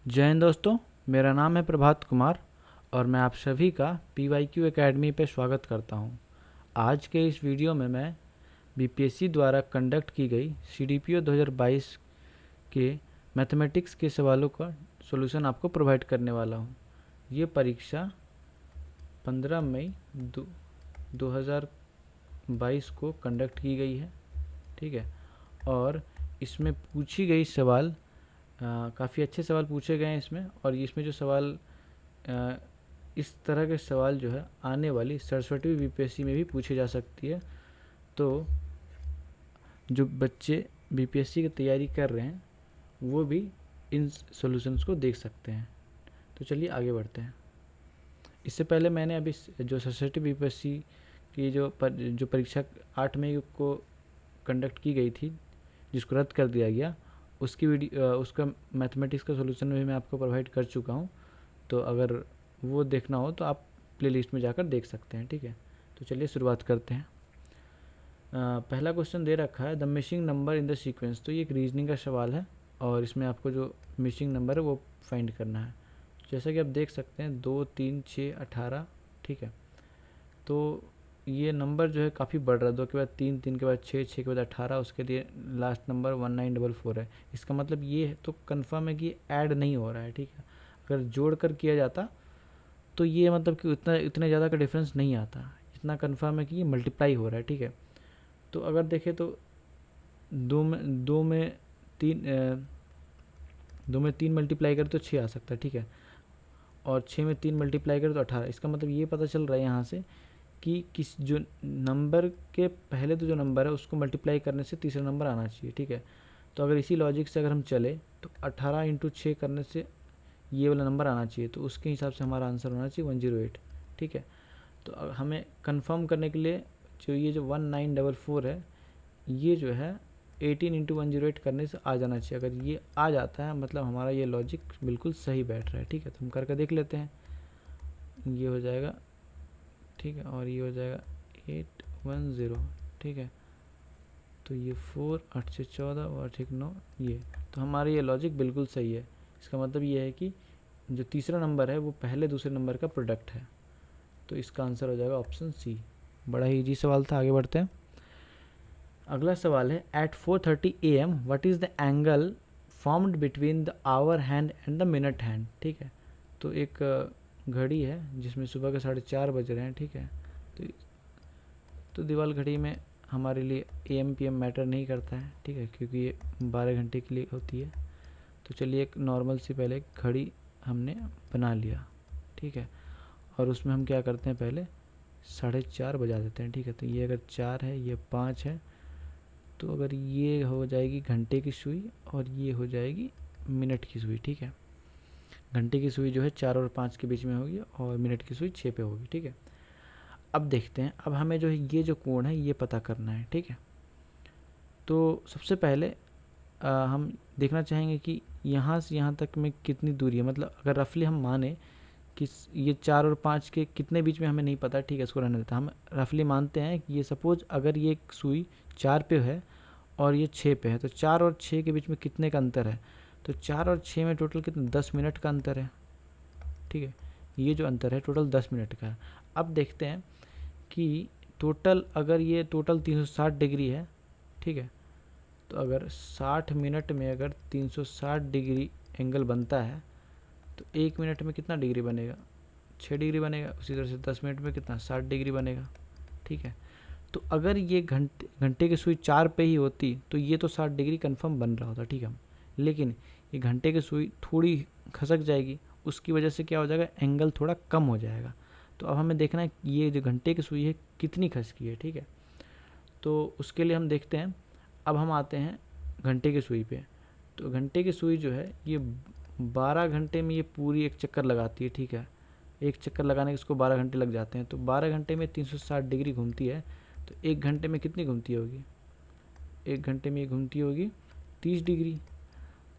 जय हिंद दोस्तों, मेरा नाम है प्रभात कुमार और मैं आप सभी का PYQ एकेडमी पे स्वागत करता हूं। आज के इस वीडियो में मैं बीपीएससी द्वारा कंडक्ट की गई CDPO 2022 के मैथमेटिक्स के सवालों का सॉल्यूशन आपको प्रोवाइड करने वाला हूं। ये परीक्षा 15 मई 2022 को कंडक्ट की गई है, ठीक है। और इसमें पूछी गई सवाल काफ़ी अच्छे सवाल पूछे गए हैं इसमें। और इसमें जो सवाल इस तरह के सवाल जो है आने वाली सरस्वती बीपीएससी में भी पूछे जा सकती है। तो जो बच्चे बीपीएससी की तैयारी कर रहे हैं वो भी इन सॉल्यूशंस को देख सकते हैं। तो चलिए आगे बढ़ते हैं। इससे पहले मैंने अभी जो सरस्वती बीपीएससी की जो परीक्षा 8 मई को कंडक्ट की गई थी, जिसको रद्द कर दिया गया, उसकी उसका मैथमेटिक्स का सॉल्यूशन भी मैं आपको प्रोवाइड कर चुका हूँ। तो अगर वो देखना हो तो आप प्लेलिस्ट में जाकर देख सकते हैं, ठीक है। तो चलिए शुरुआत करते हैं। पहला क्वेश्चन दे रखा है the missing number in the sequence. तो ये एक रीजनिंग का सवाल है और इसमें आपको जो मिसिंग नंबर है वो फाइंड करना है। जैसा कि आप देख सकते हैं 2, 3, 6, 18, ठीक है। तो ये नंबर जो है काफ़ी बढ़ रहा है, 2 के बाद 3, 3 के बाद 6, 6 के बाद 18, उसके लिए लास्ट नंबर 1944 है। इसका मतलब ये है तो कन्फर्म है कि ऐड नहीं हो रहा है, ठीक है। अगर जोड़ कर किया जाता तो ये मतलब कि इतने ज़्यादा का डिफरेंस नहीं आता। इतना कन्फर्म है कि ये मल्टीप्लाई हो रहा है, ठीक है। तो अगर देखें तो दो में तीन मल्टीप्लाई करें तो 6 आ सकता है, ठीक है। और 6 में 3 मल्टीप्लाई करें तो 18। इसका मतलब ये पता चल रहा है यहाँ से कि किस जो नंबर के पहले तो जो नंबर है उसको मल्टीप्लाई करने से तीसरा नंबर आना चाहिए, ठीक है। तो अगर इसी लॉजिक से अगर हम चले तो 18 इंटू 6 करने से ये वाला नंबर आना चाहिए, तो उसके हिसाब से हमारा आंसर होना चाहिए 108, ठीक है। तो हमें कंफर्म करने के लिए जो ये जो 1944 है ये जो है 18 इंटू 108 करने से आ जाना चाहिए। अगर ये आ जाता है मतलब हमारा ये लॉजिक बिल्कुल सही बैठ रहा है, ठीक है। तो हम करके देख लेते हैं। ये हो जाएगा, ठीक है, और ये हो जाएगा 810, ठीक है। तो ये 4, 8 से 14 और 8 9, ये तो हमारा ये लॉजिक बिल्कुल सही है। इसका मतलब ये है कि जो तीसरा नंबर है वो पहले दूसरे नंबर का प्रोडक्ट है। तो इसका आंसर हो जाएगा ऑप्शन सी। बड़ा ही इजी सवाल था, आगे बढ़ते हैं। अगला सवाल है at 4:30 AM what is the angle formed between the hour hand and the minute hand, ठीक है। तो एक घड़ी है जिसमें सुबह के 4:30 बज रहे हैं, ठीक है। तो दीवार घड़ी में हमारे लिए AM PM मैटर नहीं करता है, ठीक है, क्योंकि ये 12 घंटे के लिए होती है। तो चलिए एक नॉर्मल सी पहले घड़ी हमने बना लिया, ठीक है। और उसमें हम क्या करते हैं, पहले 4:30 बजा देते हैं, ठीक है। तो ये अगर 4 है, ये 5 है, तो अगर ये हो जाएगी घंटे की सुई और ये हो जाएगी मिनट की सुई, ठीक है। घंटे की सुई जो है 4 और 5 के बीच में होगी और मिनट की सुई 6 पे होगी, ठीक है। अब देखते हैं, अब हमें जो है ये जो कोण है ये पता करना है, ठीक है। तो सबसे पहले हम देखना चाहेंगे कि यहाँ से यहाँ तक में कितनी दूरी है। मतलब अगर रफली हम माने कि ये 4 और 5 के कितने बीच में हमें नहीं पता, ठीक है, इसको रहने देता। हम रफली मानते हैं कि ये सपोज अगर ये सुई 4 पे है और ये 6 पे है, तो 4 और 6 के बीच में कितने का अंतर है। तो 4 और 6 में टोटल कितना 10 मिनट का अंतर है, ठीक है। ये जो अंतर है टोटल 10 मिनट का है। अब देखते हैं कि टोटल अगर ये टोटल 360 डिग्री है, ठीक है। तो अगर 60 मिनट में अगर 360 डिग्री एंगल बनता है तो 1 मिनट में कितना डिग्री बनेगा, 6 डिग्री बनेगा। उसी तरह से 10 मिनट में कितना 60 डिग्री बनेगा, ठीक है। तो अगर ये घंटे की सुई 4 पे ही होती तो ये तो 60 डिग्री कन्फर्म बन रहा होता, ठीक है। लेकिन ये घंटे की सुई थोड़ी खसक जाएगी, उसकी वजह से क्या हो जाएगा, एंगल थोड़ा कम हो जाएगा। तो अब हमें देखना है ये जो घंटे की सुई है कितनी खसकी है, ठीक है। तो उसके लिए हम देखते हैं। अब हम आते हैं घंटे की सुई पे। तो घंटे की सुई जो है ये 12 घंटे में ये पूरी एक चक्कर लगाती है, ठीक है। एक चक्कर लगाने के इसको 12 घंटे लग जाते हैं। तो 12 घंटे में 360 डिग्री घूमती है, तो 1 घंटे में कितनी घूमती होगी, 1 घंटे में ये घूमती होगी 30 डिग्री।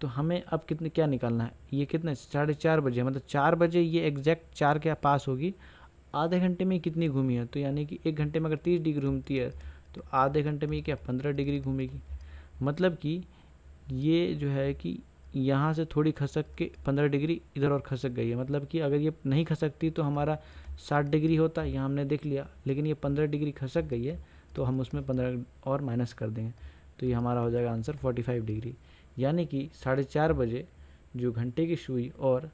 तो हमें अब कितने क्या निकालना है, ये कितने 4:30 बजे, मतलब 4 बजे ये एग्जैक्ट 4 के पास होगी। आधे घंटे में कितनी घूमी है, तो यानी कि 1 घंटे में अगर 30 डिग्री घूमती है तो आधे घंटे में क्या 15 डिग्री घूमेगी। मतलब कि ये जो है कि यहाँ से थोड़ी खसक के 15 डिग्री इधर और खसक गई है, मतलब कि अगर ये नहीं खसकती तो हमारा 60 डिग्री होता, यहाँ हमने देख लिया, लेकिन ये 15 डिग्री खसक गई है तो हम उसमें 15 और माइनस कर देंगे, तो ये हमारा हो जाएगा आंसर 45 डिग्री। यानी कि 4:30 बजे जो घंटे की सुई और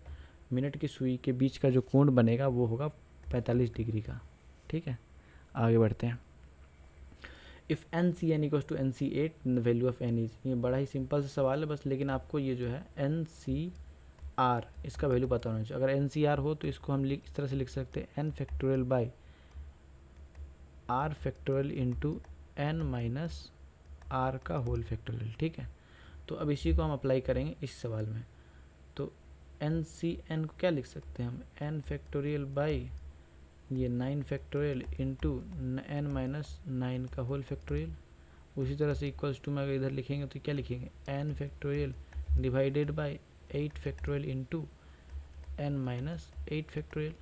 मिनट की सुई के बीच का जो कोण बनेगा वो होगा 45 डिग्री का। ठीक है, आगे बढ़ते हैं। If n C n equals to n C eight value of n is, ये बड़ा ही सिंपल सा सवाल है बस, लेकिन आपको ये जो है एन सी आर इसका वैल्यू पता होना चाहिए। अगर एन सी आर हो तो इसको हम इस तरह से लिख सकते हैं n factorial by r factorial into n minus r का होल फैक्टोरियल। ठीक है, तो अब इसी को हम अप्लाई करेंगे इस सवाल में। तो एन सी एन को क्या लिख सकते हैं हम, एन फैक्टोरियल बाई ये 9 फैक्टोरियल इंटू एन माइनस 9 का होल फैक्टोरियल। उसी तरह से इक्वल्स टू में अगर इधर लिखेंगे तो क्या लिखेंगे, n factorial divided by 8 factorial into n minus 8 factorial.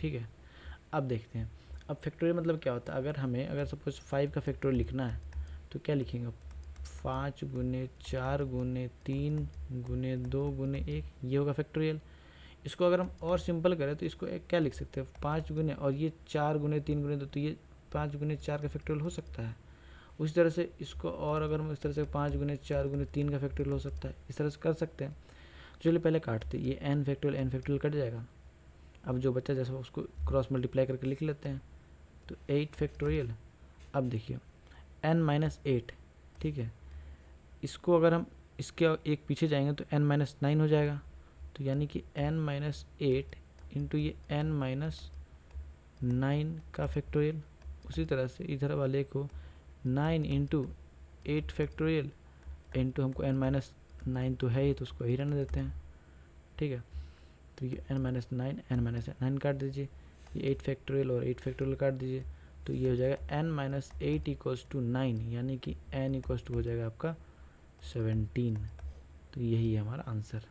ठीक है, अब देखते हैं, अब फैक्टोरियल मतलब क्या होता है। अगर सपोज 5 का फैक्टोरियल लिखना है तो क्या लिखेंगे, 5 गुने 4 गुने 3 गुने 2 गुने 1, ये होगा फैक्टोरियल। इसको अगर हम और सिंपल करें तो इसको एक क्या लिख सकते हैं, 5 गुने और ये 4 गुने 3 गुने 2, तो ये 5 गुने 4 का फैक्टोरियल हो सकता है। उसी तरह से इसको और अगर हम इस तरह से 5 गुने 4 गुने 3 का फैक्टोरियल हो सकता है, इस तरह से कर सकते हैं। चलिए पहले काटते, ये एन फैक्टोरियल कट जाएगा। अब जो बच्चा जैसा उसको क्रॉस मल्टीप्लाई करके लिख लेते हैं, तो 8 फैक्टोरियल। अब देखिए एन माइनस 8, ठीक है, इसको अगर हम इसके एक पीछे जाएंगे तो एन माइनस 9 हो जाएगा, तो यानी कि एन माइनस 8 इंटू ये एन माइनस 9 का फैक्टोरियल। उसी तरह से इधर वाले को 9 इंटू 8 फैक्टोरियल इंटू हमको एन माइनस 9 तो है ही, तो उसको ही रहने देते हैं। ठीक है, तो ये एन माइनस 9 काट दीजिए, ये 8 फैक्टोरियल और 8 फैक्टोरियल काट दीजिए, तो ये हो जाएगा एन माइनस 8 इक्वल्स टू 9, यानी कि एन इक्वल्स टू हो जाएगा आपका 17। तो यही है हमारा आंसर।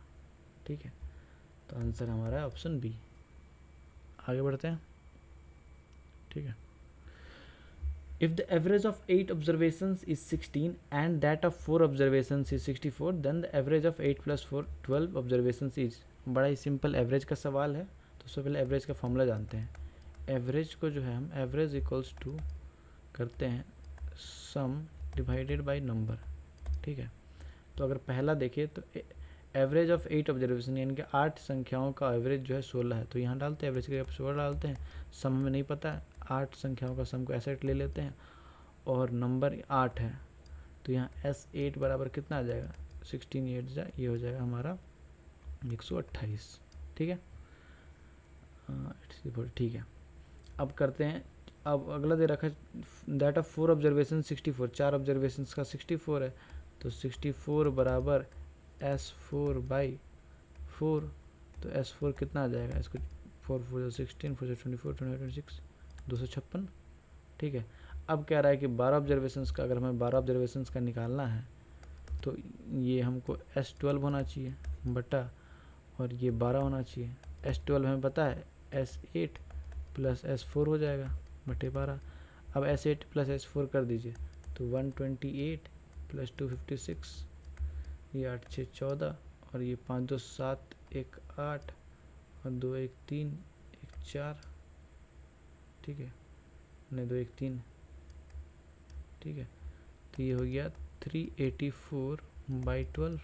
ठीक है, तो आंसर हमारा है ऑप्शन बी। आगे बढ़ते हैं। ठीक है, if the average of 8 observations is 16 and that of 4 observations is 64, then the average of 8 + 4 12 observations is. बड़ा ही सिंपल एवरेज का सवाल है, तो सबसे पहले एवरेज का फॉर्मूला जानते हैं। एवरेज को जो है हम एवरेज इक्वल्स टू करते हैं सम डिवाइडेड बाय नंबर। ठीक है, तो अगर पहला देखिए तो एवरेज ऑफ 8 ऑब्जर्वेशन यानी कि 8 संख्याओं का एवरेज जो है 16 है, तो यहाँ डालते हैं एवरेज के 16 डालते हैं। सम हमें नहीं पता है, 8 संख्याओं का सम को ऐसे ले लेते हैं और नंबर 8 है, तो यहाँ S8 बराबर कितना आ जाएगा, 16 8 जा, ये हो जाएगा हमारा 128। ठीक है, ठीक है, अब करते हैं। अब अगला दे रखा है दैट ऑफ 4 ऑब्जर्वेशन 64, 4 ऑब्जर्वेशन का 64 है, तो 64 बराबर S4 बाई 4, तो S4 कितना आ जाएगा, इसको 4 4 16 4 24 26 256। ठीक है, अब कह रहा है कि 12 ऑब्जर्वेशंस का, अगर हमें 12 ऑब्जर्वेशंस का निकालना है तो ये हमको S12 होना चाहिए बटा, और ये 12 होना चाहिए। S12 हमें पता है S8 + S4 हो जाएगा बटे 12। अब S8 + S4 कर दीजिए, तो 128 + 256, ये 8 6 14 और ये 5 2 7 1 8 और 2 1 3 1 4। ठीक है, नहीं 2 1 3। ठीक है, तो ये हो गया 384/12।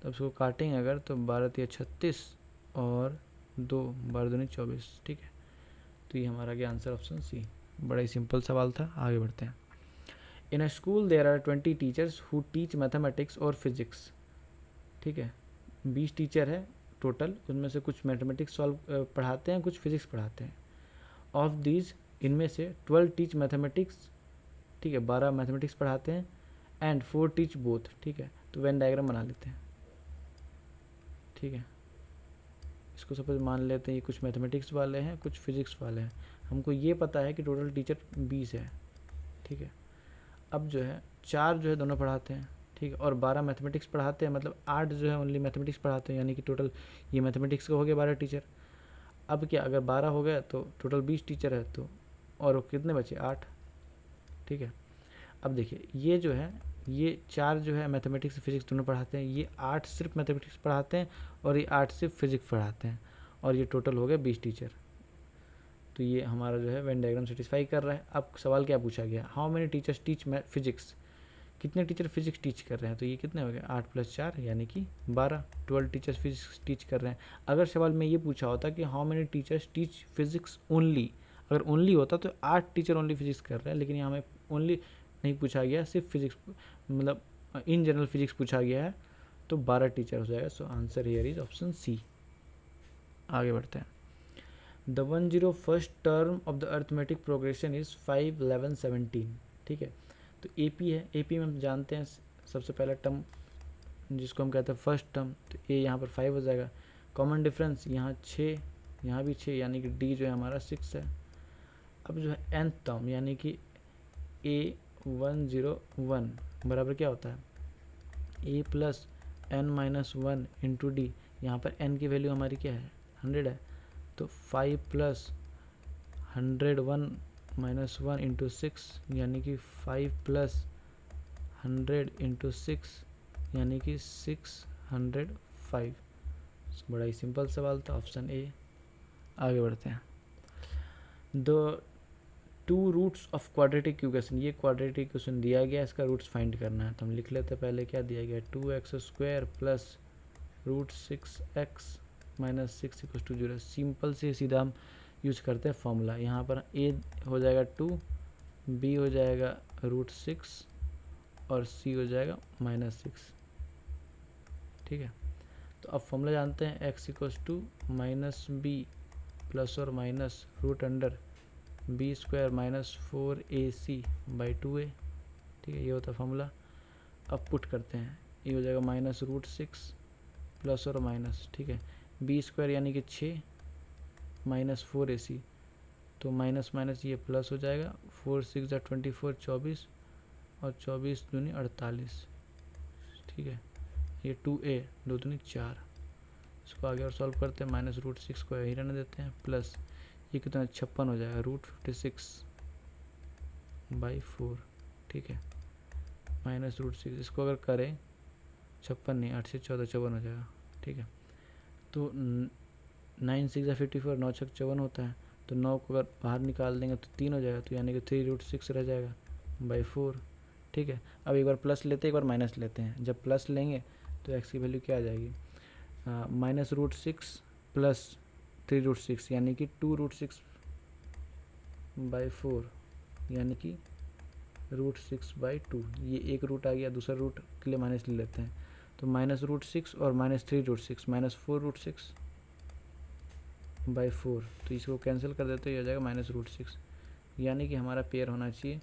तब इसको काटेंगे अगर तो 12 3 36 और 2 12 दूनी 24। ठीक है, तो ये हमारा क्या आंसर ऑप्शन सी। बड़ा ही सिंपल सवाल था, आगे बढ़ते हैं। In a school there are 20 teachers who teach mathematics और फिजिक्स। ठीक है, 20 टीचर है टोटल, उनमें से कुछ मैथमेटिक्स सॉल्व पढ़ाते हैं, कुछ फिजिक्स पढ़ाते हैं। ऑफ दीज, इनमें से 12 टीच मैथमेटिक्स, ठीक है, 12 मैथमेटिक्स पढ़ाते हैं, एंड 4 टीच बोथ। ठीक है, तो वेन डायग्राम बना लेते हैं। ठीक है, इसको सपोज मान लेते हैं ये कुछ मैथमेटिक्स वाले हैं, कुछ फिजिक्स वाले हैं। हमको ये पता है कि टोटल टीचर 20 है। ठीक है, अब जो है 4 जो है दोनों पढ़ाते हैं, ठीक है, और 12 मैथमेटिक्स पढ़ाते हैं, मतलब 8 जो है ओनली मैथमेटिक्स पढ़ाते हैं, यानी कि टोटल ये मैथमेटिक्स का हो गया 12 टीचर। अब क्या, अगर 12 हो गया तो टोटल 20 टीचर है, तो और कितने बचे 8। ठीक है, अब देखिए ये जो है ये 4 जो है मैथमेटिक्स फिजिक्स दोनों पढ़ाते हैं, ये 8 सिर्फ मैथमेटिक्स पढ़ाते हैं और ये 8 सिर्फ फिजिक्स पढ़ाते हैं, और ये टोटल हो गया 20 टीचर। तो ये हमारा जो है वेन डायग्राम सेटिस्फाई कर रहा है। अब सवाल क्या पूछा गया, how many teachers teach physics, कितने टीचर फिजिक्स टीच कर रहे हैं। तो ये कितने हो गए 8 + 4 यानी कि 12, 12 टीचर्स फिजिक्स टीच कर रहे हैं। अगर सवाल में ये पूछा होता कि how many teachers teach physics only, अगर ओनली होता तो 8 टीचर ओनली फिजिक्स कर रहे हैं, लेकिन यहाँ हमें ओनली नहीं पूछा गया, सिर्फ फिजिक्स मतलब इन जनरल फिजिक्स पूछा गया है, तो 12 टीचर हो जाएगा। So answer here is option C. आगे बढ़ते हैं। The 101st term of the arithmetic progression is 5, 11, 17। ठीक है, तो एपी है, एपी में हम जानते हैं सबसे पहला टर्म जिसको हम कहते हैं फर्स्ट टर्म, तो ए यहाँ पर 5 हो जाएगा। कॉमन डिफरेंस यहाँ 6, यहाँ भी 6, यानी कि डी जो है हमारा 6 है। अब जो है nth टर्म यानी कि A101 बराबर क्या होता है, a + n-1 इंटू डी। यहाँ पर n की वैल्यू हमारी क्या है 100 है, तो 5 + 101 - 1 इंटू 6 यानी कि 5 + 100 इंटू 6 यानी कि 605। बड़ा ही सिंपल सवाल था, ऑप्शन ए। आगे बढ़ते हैं। The 2 roots of quadratic equation, ये क्वाड्रेटिक इक्वेशन दिया गया, इसका रूट्स फाइंड करना है। तो हम लिख लेते हैं पहले क्या दिया गया, 2x² + √6x - 6 = 0। सिंपल से सीधा हम यूज करते हैं फॉर्मूला। यहाँ पर a हो जाएगा 2, b हो जाएगा √6 और c हो जाएगा -6। ठीक है, तो अब फॉर्मूला जानते हैं, x = -b ± √√ b² - 4ac/2a। ठीक है, ये होता है फॉर्मूला। अब पुट करते हैं, ये हो जाएगा -√6 ± ठीक है, b² यानी कि 6 -4ac, तो माइनस माइनस ये प्लस हो जाएगा। 4 × 6 = 24, 24 और 24 दूनी 48। ठीक है, ये 2a 2 दूनी 4। इसको आगे और सॉल्व करते हैं, -√6 को यही रहने देते हैं, प्लस ये कितना 56 हो जाएगा, √56/4। ठीक है, -√6 इसको अगर करें 56 नहीं 8 से 14 54 हो जाएगा। ठीक है, तो 9 × 6 = 54, 9 × 6 = 54 होता है, तो 9 को अगर बाहर निकाल देंगे तो 3 हो जाएगा, तो यानी कि 3√6 रह जाएगा /4। ठीक है, अब एक बार प्लस लेते हैं एक बार माइनस लेते हैं। जब प्लस लेंगे तो x की वैल्यू क्या आ जाएगी, -√6 + 3√6 यानी कि 2√6/4 यानी कि √6/2। ये एक रूट आ गया, दूसरा रूट के लिए माइनस ले लेते हैं, तो -√6 और -3√6 -4√6/4, तो इसको कैंसिल कर देते हैं, ये हो जाएगा -√6। यानी कि हमारा पेयर होना चाहिए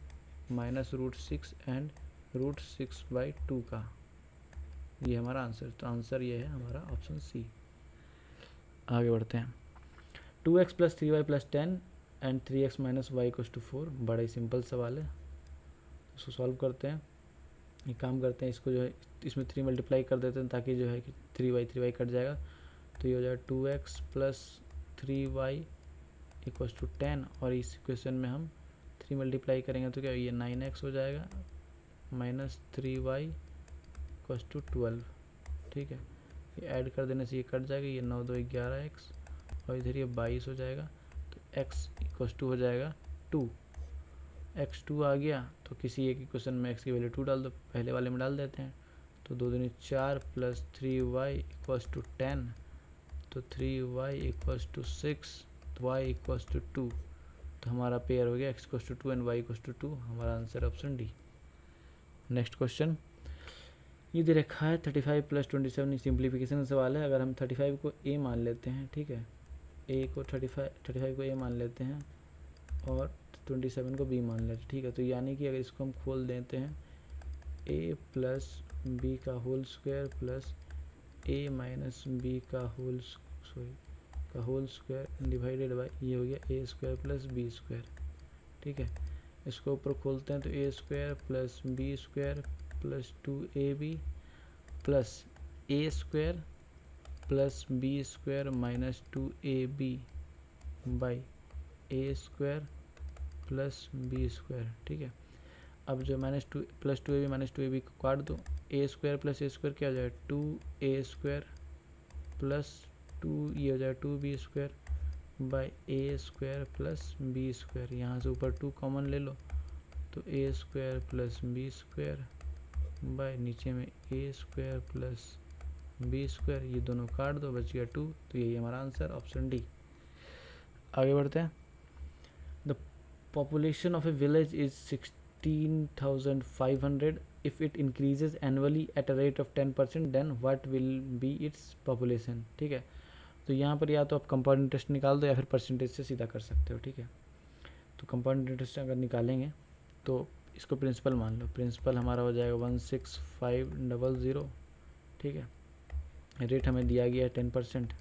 -√6 एंड √6/2 का। ये हमारा आंसर, तो आंसर ये है हमारा ऑप्शन सी। आगे बढ़ते हैं। 2x + 3y + 10 and 3x - y = 4। बड़ा ही सिंपल सवाल है, इसको सॉल्व करते हैं। ये काम करते हैं, इसको जो है इसमें 3 मल्टीप्लाई कर देते हैं, ताकि जो है कि 3y कट जाएगा, तो ये हो जाएगा 2x + 3y = 10, और इस इक्वेशन में हम 3 मल्टीप्लाई करेंगे तो क्या ये 9x हो जाएगा -3y = 12। ठीक है, ये ऐड कर देने से ये कट जाएगा, ये 9 × 2 = 11x और इधर ये 22 हो जाएगा, तो x = हो जाएगा 2। x2 आ गया, तो किसी एक इक्वेशन में x की वैल्यू 2 डाल दो, पहले वाले में डाल देते हैं, तो 2 दूनी 4 + 3y = 10, तो 3y = 6, y = 2, तो हमारा पेयर हो गया x = 2 एंड y = 2। हमारा answer option D. Next question, ये दे रखा है 35 + 27, सिंप्लीफिकेशन का सवाल है। अगर हम 35 को a मान लेते हैं, ठीक है, a को 35 को a मान लेते हैं और 27 को b मान लेते हैं। ठीक है, तो यानी कि अगर इसको हम खोल देते हैं a + b का whole square plus a - b का होल स्क्वायर डिवाइडेड बाय, ये हो गया a² + b²। ठीक है, इसको ऊपर खोलते हैं तो a² + b² + 2ab plus a² + b² - 2ab by a² + b²। ठीक है, अब जो -2 + 2ab -2ab को काट दो, a² + a² क्या हो जाएगा 2a² प्लस 2 ये हो जाएगा 2b² by a² plus b²। यहाँ से ऊपर 2 कॉमन ले लो तो a² प्लस b² बाई नीचे में a² प्लस b², ये दोनों काट दो, बच गया 2। तो यही हमारा आंसर ऑप्शन डी। आगे बढ़ते हैं। The population of a village is 16,500 if it increases annually at a rate of 10%, then what will be its population. ठीक है, तो यहाँ पर या तो आप कंपाउंड इंटरेस्ट निकाल दो या फिर परसेंटेज से सीधा कर सकते हो। ठीक है, तो कंपाउंड इंटरेस्ट अगर निकालेंगे तो इसको प्रिंसिपल मान लो, प्रिंसिपल हमारा हो जाएगा 16500। ठीक है, रेट हमें दिया गया है 10%,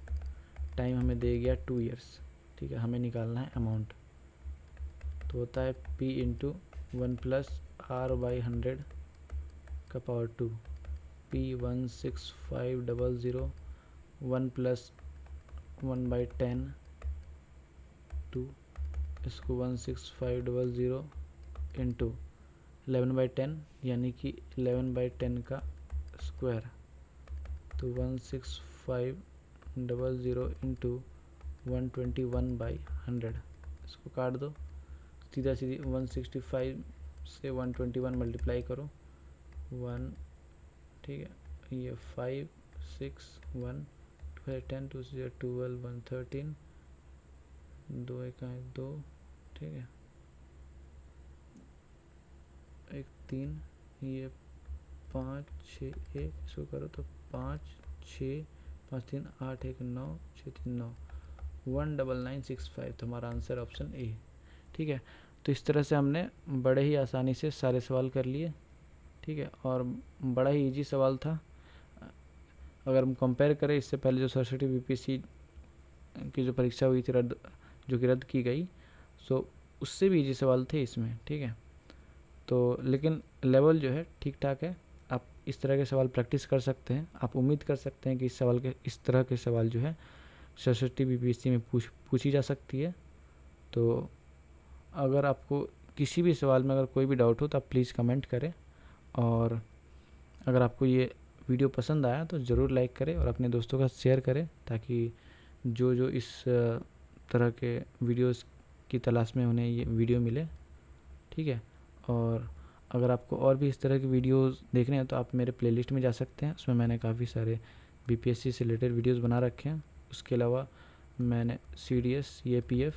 टाइम हमें दिया गया 2 ईयर्स। ठीक है, हमें निकालना है अमाउंट, तो होता है p × 1 + r/100 का पावर 2, p 16500 1 + 1/10 2, इसको 16500 इंटू 11/10 यानी कि 11/10 का स्क्वायर, तो 16500 इंटू 121/100, इसको काट दो, सीधा सीधी 165 से 121 मल्टीप्लाई करो 1। ठीक है, ये 5 6 1 10 2 से 12 1 13 2 1 2। ठीक है, 1 3 ये 5 6 1, इसको करो तो 5 6 5 3 8 1 9 6 3 9 19965, तो हमारा आंसर ऑप्शन ए। ठीक है, तो इस तरह से हमने बड़े ही आसानी से सारे सवाल कर लिए। ठीक है, और बड़ा ही इजी सवाल था। अगर हम कंपेयर करें इससे पहले जो सरस्वती बीपीएससी की जो परीक्षा हुई थी जो कि रद्द की गई, सो उससे भी इजी सवाल थे इसमें। ठीक है, तो लेकिन लेवल जो है ठीक ठाक है, आप इस तरह के सवाल प्रैक्टिस कर सकते हैं। आप उम्मीद कर सकते हैं कि इस तरह के सवाल जो है सरस्वती बीपीएससी में पूछी जा सकती है। तो अगर आपको किसी भी सवाल में अगर कोई भी डाउट हो तो आप प्लीज़ कमेंट करें, और अगर आपको ये वीडियो पसंद आया तो ज़रूर लाइक करें और अपने दोस्तों का शेयर करें, ताकि जो इस तरह के वीडियोस की तलाश में उन्हें ये वीडियो मिले। ठीक है, और अगर आपको और भी इस तरह की वीडियोस देखने हैं तो आप मेरे प्लेलिस्ट में जा सकते हैं, उसमें मैंने काफ़ी सारे बीपीएससी से रिलेटेड वीडियोस बना रखे हैं। उसके अलावा मैंने CDS APF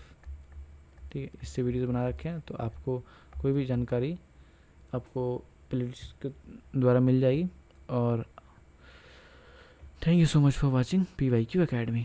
ठीक है इससे वीडियोस बना रखे हैं, तो आपको कोई भी जानकारी आपको प्लेलिस्ट के द्वारा मिल जाएगी। और thank you so much for watching PYQ Academy।